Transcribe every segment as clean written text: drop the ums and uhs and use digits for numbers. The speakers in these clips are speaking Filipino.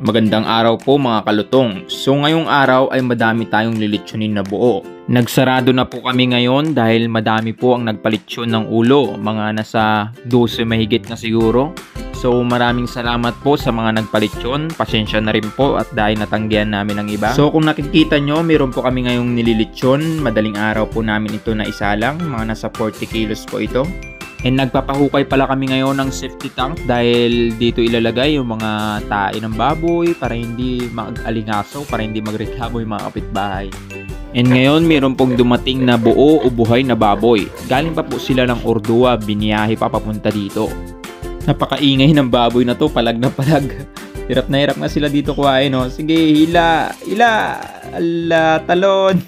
Magandang araw po mga kalutong. So ngayong araw ay madami tayong lilitsunin na buo. Nagsarado na po kami ngayon dahil madami po ang nagpalitsyon ng ulo. Mga nasa 12 mahigit na siguro. So maraming salamat po sa mga nagpalitsyon. Pasensya na rin po at dahil natanggihan namin ang iba. So kung nakikita nyo, meron po kami ngayong nililitsyon. Madaling araw po namin ito na isa lang. Mga nasa 40 kilos po ito. And nagpapahukay pala kami ngayon ng safety tank dahil dito ilalagay yung mga tae ng baboy para hindi mag-alingaso, para hindi magreklamo yung mga kapitbahay. And ngayon meron pong dumating na buo o buhay na baboy. Galing pa po sila ng Ordua, biniyahe pa papunta dito. Napakaingay ng baboy na to, palag na palag. Hirap na sila dito kuhain, no? Sige, hila, ala, talon.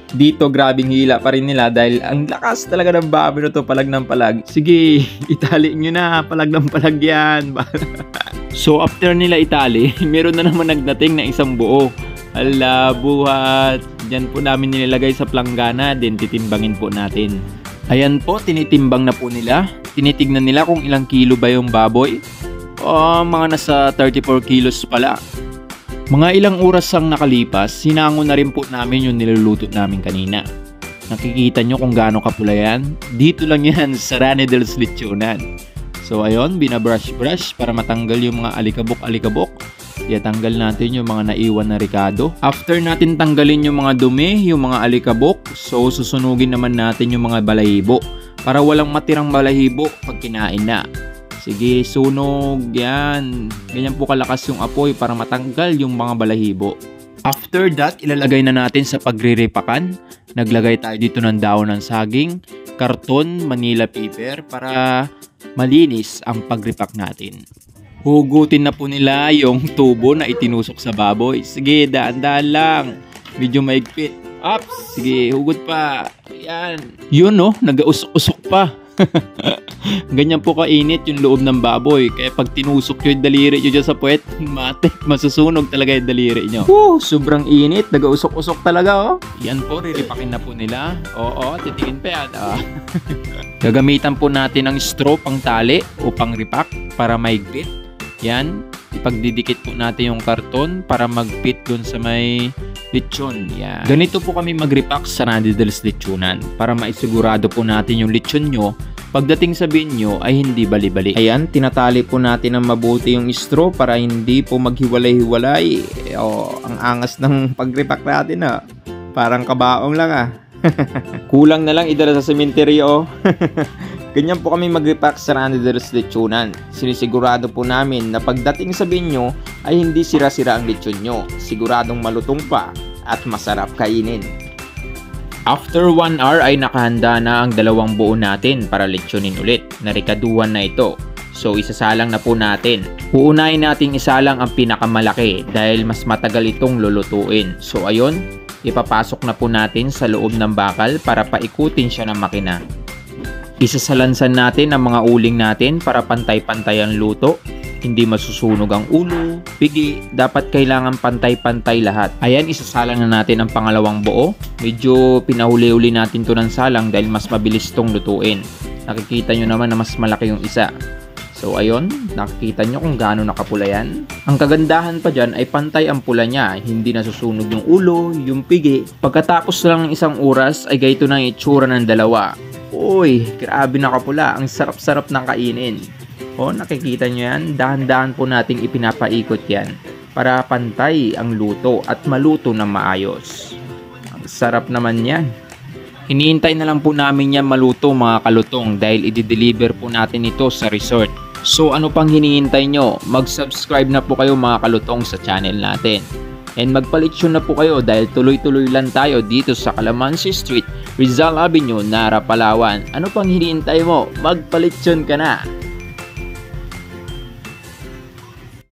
Dito grabing hila pa rin nila dahil ang lakas talaga ng baboy na to, palag ng palag. Sige, itali nyo na, palag ng palag yan. So after nila itali, meron na naman nagdating na isang buo. Hala, buhat. Diyan po namin nilalagay sa planggana, then titimbangin po natin. Ayan po, tinitimbang na po nila. Tinitignan nila kung ilang kilo ba yung baboy. Mga nasa 34 kilos pala. Mga ilang oras ang nakalipas, sinango na rin po namin yung niluluto namin kanina. Nakikita nyo kung gaano kapula yan? Dito lang yan sa Rani del Litsunan. So ayun, binabrush para matanggal yung mga alikabok. Tanggal natin yung mga naiwan na ricado. After natin tanggalin yung mga dumi, yung mga alikabok, so susunugin naman natin yung mga balahibo para walang matirang balahibo pag kinain na. Sige, sunog, yan. Ganyan po kalakas yung apoy para matanggal yung mga balahibo. After that, ilalagay na natin sa pagriripakan. Naglagay tayo dito ng daon ng saging, karton, Manila paper para malinis ang pagripak natin. Hugutin na po nila yung tubo na itinusok sa baboy. Sige, daan-daan lang. Medyo maigpit. Ups, sige, hugot pa. Yan. Yun no, nag-usok-usok pa. Ganyan po kainit yung loob ng baboy. Kaya pag tinusok yung daliri nyo dyan sa puwet, matik, masusunog talaga yung daliri nyo. Sobrang init, nag-usok-usok talaga oh. Yan po, riripakin na po nila. Oo, titingin pa yan. Gagamitan po natin ang straw pang tali o pang ripak para maigpit. Yan, ipagdidikit po natin yung karton para magpit dun sa may lechon. Yan. Ganito po kami mag-repack sa Rani del Litsunan para maisigurado po natin yung lechon nyo pagdating sa binyo ay hindi bali-bali. Ayan, tinatali po natin ng mabuti yung straw para hindi po maghiwalay-hiwalay. Ang angas ng pag-repack natin parang kabaong lang Kulang na lang idala sa sementeryo. Ganyan po kami mag-repack sa Rani del Litsunan. Sinisigurado po namin na pagdating sa binyo ay hindi sira-sira ang lechon nyo. Siguradong malutong pa at masarap kainin. After 1 hour ay nakahanda na ang dalawang buo natin para lechonin ulit. Narikaduhan na ito. So isasalang na po natin. Uunahin nating isalang ang pinakamalaki dahil mas matagal itong lulutuin. So ayun, ipapasok na po natin sa loob ng bakal para paikutin siya ng makina. Isasalansan natin ang mga uling natin para pantay-pantay ang luto. Hindi masusunog ang ulo, pigi. Dapat kailangan pantay-pantay lahat. Ayan, isasalang na natin ang pangalawang buo. Medyo pinahuli-uli natin to ng salang dahil mas mabilis tong lutuin. Nakikita nyo naman na mas malaki yung isa. So ayun, nakikita nyo kung gaano nakapula yan. Ang kagandahan pa dyan ay pantay ang pula niya. Hindi nasusunog yung ulo, yung pigi. Pagkatapos lang ng isang oras ay ganito na ang itsura ng dalawa. Uy, grabe nakapula. Ang sarap-sarap ng kainin. Nakikita nyo yan? Dahan-dahan po nating ipinapaikot yan para pantay ang luto at maluto na maayos. Ang sarap naman yan. Hinihintay na lang po namin yan maluto mga kalutong dahil i-deliver po natin ito sa resort. So ano pang hinihintay nyo? Mag-subscribe na po kayo mga kalutong sa channel natin. And magpalitsyon na po kayo dahil tuloy-tuloy lang tayo dito sa Calamansi Street, Rizal Avenue, Nara, Palawan. Ano pang hinihintay mo? Magpalitsyon ka na!